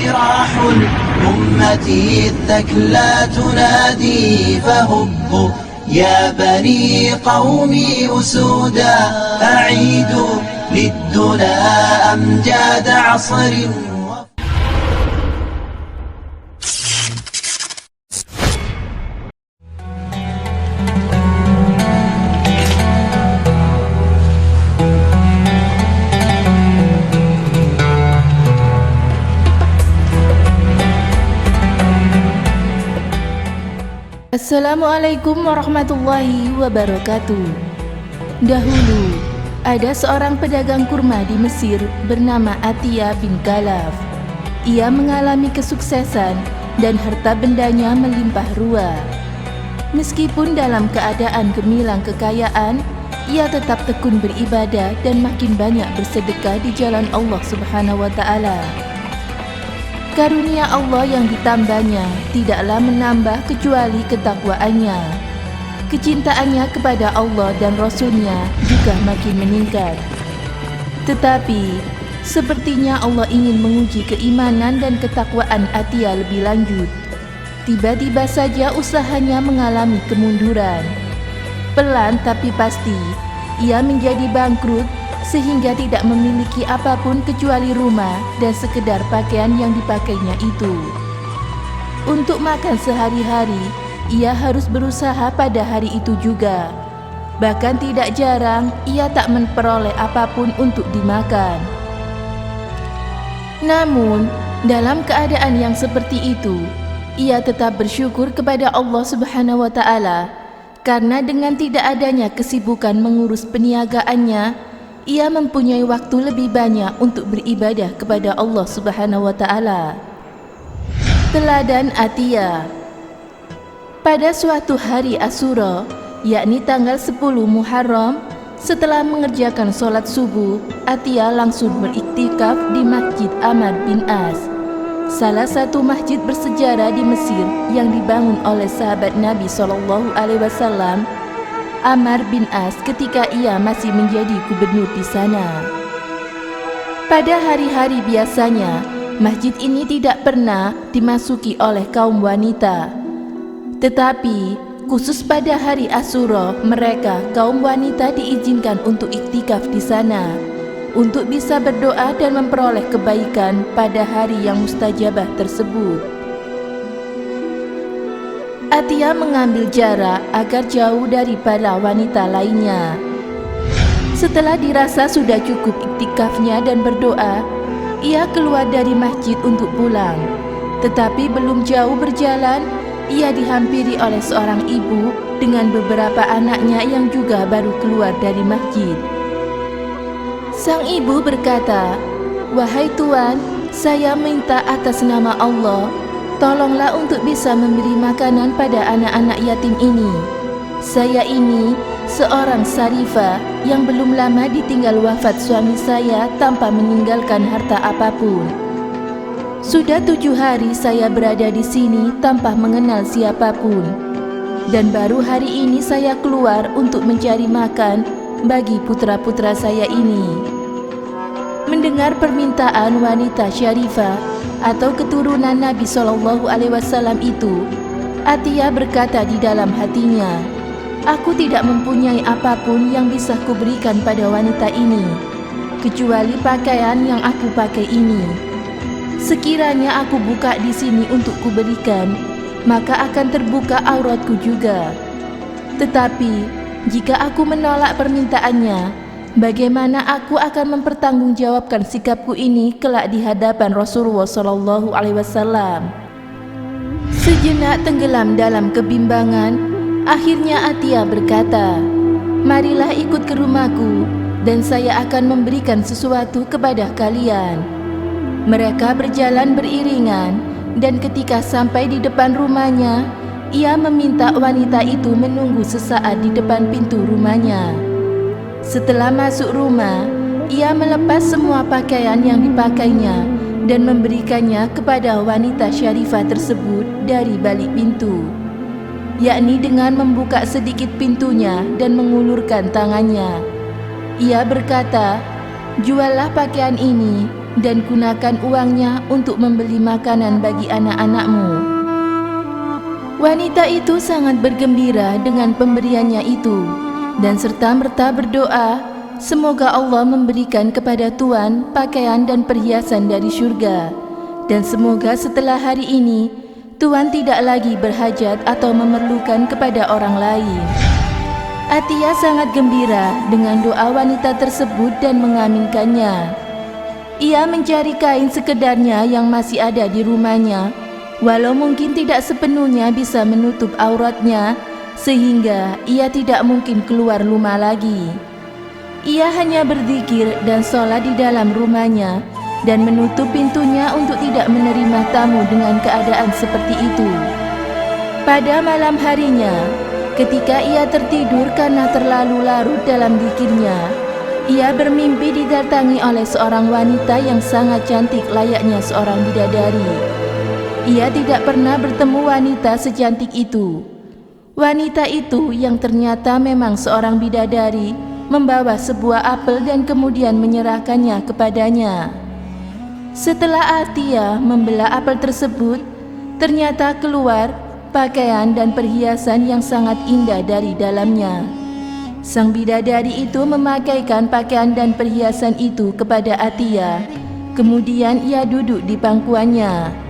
جراح الأمة الثكلى تنادي فهبوا يا بني قومي أسودا أعيدوا للدنا أمجاد عصر. Assalamualaikum warahmatullahi wabarakatuh. Dahulu, ada seorang pedagang kurma di Mesir bernama Atiyah bin Kalaf. Ia mengalami kesuksesan dan harta bendanya melimpah ruah. Meskipun dalam keadaan gemilang kekayaan, ia tetap tekun beribadah dan makin banyak bersedekah di jalan Allah Subhanahu wa Ta'ala. Karunia Allah yang ditambahnya tidaklah menambah kecuali ketakwaannya. Kecintaannya kepada Allah dan Rasul-Nya juga makin meningkat. Tetapi, sepertinya Allah ingin menguji keimanan dan ketakwaan Atiyah lebih lanjut. Tiba-tiba saja usahanya mengalami kemunduran. Pelan tapi pasti, ia menjadi bangkrut sehingga tidak memiliki apapun kecuali rumah dan sekedar pakaian yang dipakainya itu. Untuk makan sehari-hari, ia harus berusaha pada hari itu juga. Bahkan tidak jarang, ia tak memperoleh apapun untuk dimakan. Namun, dalam keadaan yang seperti itu, ia tetap bersyukur kepada Allah Subhanahu wa Ta'ala, karena dengan tidak adanya kesibukan mengurus perniagaannya, ia mempunyai waktu lebih banyak untuk beribadah kepada Allah Subhanahu wa Ta'ala. Teladan Atiyah. Pada suatu hari Asyura, yakni tanggal 10 Muharram, setelah mengerjakan sholat subuh, Atiyah langsung beriktikaf di Masjid Amr bin As, salah satu masjid bersejarah di Mesir yang dibangun oleh sahabat Nabi SAW, Amr bin As, ketika ia masih menjadi gubernur di sana. Pada hari-hari biasanya, masjid ini tidak pernah dimasuki oleh kaum wanita. Tetapi, khusus pada hari Asyura, mereka, kaum wanita, diizinkan untuk iktikaf di sana, untuk bisa berdoa dan memperoleh kebaikan pada hari yang mustajabah tersebut. Atiyah mengambil jarak agar jauh dari para wanita lainnya. Setelah dirasa sudah cukup iktikafnya dan berdoa, ia keluar dari masjid untuk pulang. Tetapi belum jauh berjalan, ia dihampiri oleh seorang ibu dengan beberapa anaknya yang juga baru keluar dari masjid. Sang ibu berkata, "Wahai Tuan, saya minta atas nama Allah, tolonglah untuk bisa memberi makanan pada anak-anak yatim ini. Saya ini seorang sarifah yang belum lama ditinggal wafat suami saya tanpa meninggalkan harta apapun. Sudah 7 hari saya berada di sini tanpa mengenal siapapun. Dan baru hari ini saya keluar untuk mencari makan bagi putra-putra saya ini." Mendengar permintaan wanita syarifah atau keturunan Nabi SAW itu, Atiyah berkata di dalam hatinya, "Aku tidak mempunyai apapun yang bisa kuberikan pada wanita ini, kecuali pakaian yang aku pakai ini. Sekiranya aku buka di sini untuk kuberikan, maka akan terbuka auratku juga. Tetapi, jika aku menolak permintaannya, bagaimana aku akan mempertanggungjawabkan sikapku ini kelak di hadapan Rasulullah SAW?" Sejenak tenggelam dalam kebimbangan, akhirnya Atiyah berkata, "Marilah ikut ke rumahku dan saya akan memberikan sesuatu kepada kalian." Mereka berjalan beriringan dan ketika sampai di depan rumahnya, ia meminta wanita itu menunggu sesaat di depan pintu rumahnya. Setelah masuk rumah, ia melepas semua pakaian yang dipakainya dan memberikannya kepada wanita syarifah tersebut dari balik pintu, yakni dengan membuka sedikit pintunya dan mengulurkan tangannya. Ia berkata, "Juallah pakaian ini dan gunakan uangnya untuk membeli makanan bagi anak-anakmu." Wanita itu sangat bergembira dengan pemberiannya itu dan serta-merta berdoa, semoga Allah memberikan kepada tuan pakaian dan perhiasan dari syurga, dan semoga setelah hari ini tuan tidak lagi berhajat atau memerlukan kepada orang lain. Atia sangat gembira dengan doa wanita tersebut dan mengaminkannya. Ia mencari kain sekedarnya yang masih ada di rumahnya, walau mungkin tidak sepenuhnya bisa menutup auratnya, sehingga ia tidak mungkin keluar rumah lagi. Ia hanya berzikir dan sholat di dalam rumahnya dan menutup pintunya untuk tidak menerima tamu dengan keadaan seperti itu. Pada malam harinya, ketika ia tertidur karena terlalu larut dalam zikirnya, ia bermimpi didatangi oleh seorang wanita yang sangat cantik layaknya seorang bidadari. Ia tidak pernah bertemu wanita secantik itu. Wanita itu yang ternyata memang seorang bidadari membawa sebuah apel dan kemudian menyerahkannya kepadanya. Setelah Atia membelah apel tersebut, ternyata keluar pakaian dan perhiasan yang sangat indah dari dalamnya. Sang bidadari itu memakaikan pakaian dan perhiasan itu kepada Atia. Kemudian ia duduk di pangkuannya.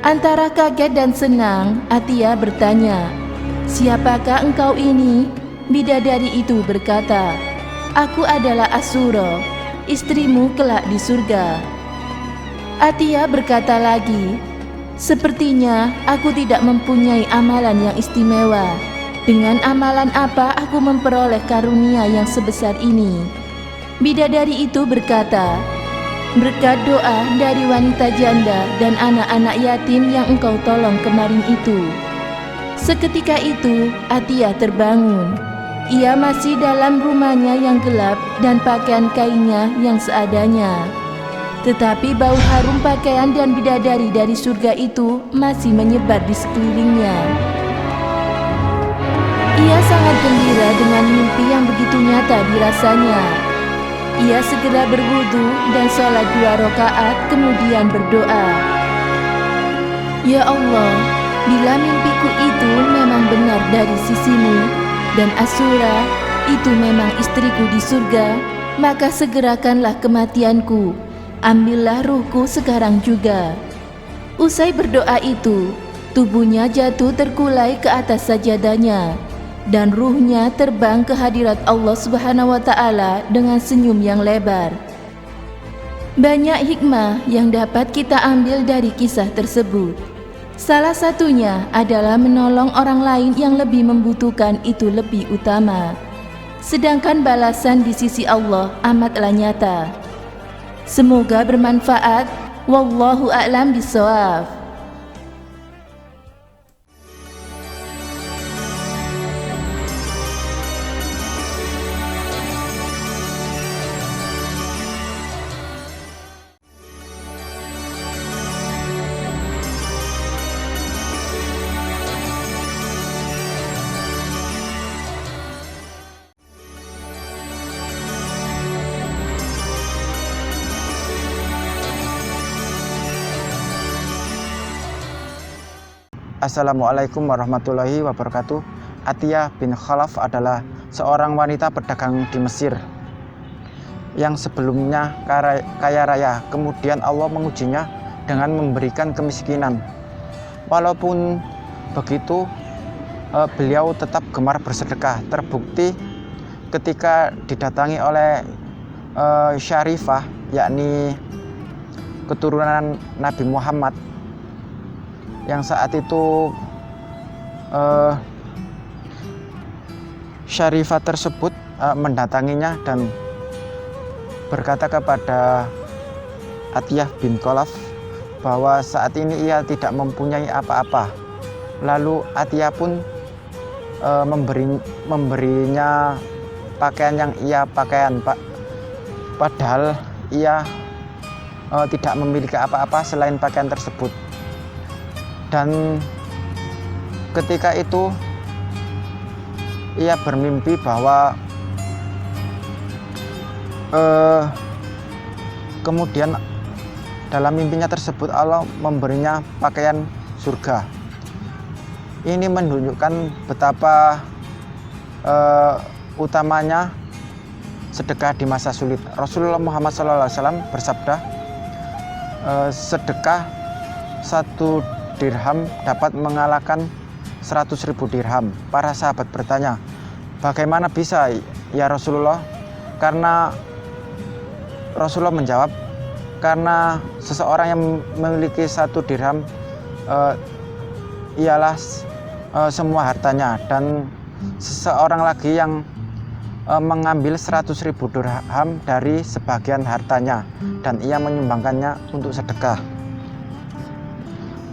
Antara kaget dan senang, Atia bertanya, "Siapakah engkau ini?" Bidadari itu berkata, "Aku adalah Asura, istrimu kelak di surga." Atia berkata lagi, "Sepertinya aku tidak mempunyai amalan yang istimewa. Dengan amalan apa aku memperoleh karunia yang sebesar ini?" Bidadari itu berkata, "Berkat doa dari wanita janda dan anak-anak yatim yang engkau tolong kemarin itu." Seketika itu, Atia terbangun. Ia masih dalam rumahnya yang gelap dan pakaian kainnya yang seadanya. Tetapi bau harum pakaian dan bidadari dari surga itu masih menyebar di sekelilingnya. Ia sangat gembira dengan mimpi yang begitu nyata dirasanya. Ia segera berwudu dan sholat 2 rakaat, kemudian berdoa, "Ya Allah, bila mimpiku itu memang benar dari sisimu dan Asura itu memang istriku di surga, maka segerakanlah kematianku, ambillah ruhku sekarang juga." Usai berdoa itu, tubuhnya jatuh terkulai ke atas sajadahnya dan ruhnya terbang ke hadirat Allah Subhanahu wa Ta'ala dengan senyum yang lebar. Banyak hikmah yang dapat kita ambil dari kisah tersebut. Salah satunya adalah menolong orang lain yang lebih membutuhkan itu lebih utama. Sedangkan balasan di sisi Allah amatlah nyata. Semoga bermanfaat. Wallahu a'lam bishawab. Assalamualaikum warahmatullahi wabarakatuh. Atiyah bin Khalaf adalah seorang wanita pedagang di Mesir yang sebelumnya kaya raya. Kemudian Allah mengujinya dengan memberikan kemiskinan. Walaupun begitu, beliau tetap gemar bersedekah. Terbukti ketika didatangi oleh Syarifah, yakni keturunan Nabi Muhammad, yang saat itu Syarifah tersebut mendatanginya dan berkata kepada Atiyah bin Khalaf bahwa saat ini ia tidak mempunyai apa-apa. Lalu Atiyah pun memberinya pakaian yang ia pakaian, padahal ia tidak memiliki apa-apa selain pakaian tersebut. Dan ketika itu ia bermimpi bahwa Kemudian dalam mimpinya tersebut Allah memberinya pakaian surga. Ini menunjukkan betapa utamanya sedekah di masa sulit. Rasulullah Muhammad SAW bersabda, sedekah 1 dirham dapat mengalahkan 100.000 dirham. Para sahabat bertanya, bagaimana bisa ya Rasulullah? Karena Rasulullah menjawab, karena seseorang yang memiliki 1 dirham ialah semua hartanya, dan seseorang lagi yang mengambil 100.000 dirham dari sebagian hartanya dan ia menyumbangkannya untuk sedekah.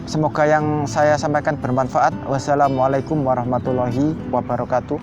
Semoga yang saya sampaikan bermanfaat. Wassalamualaikum warahmatullahi wabarakatuh.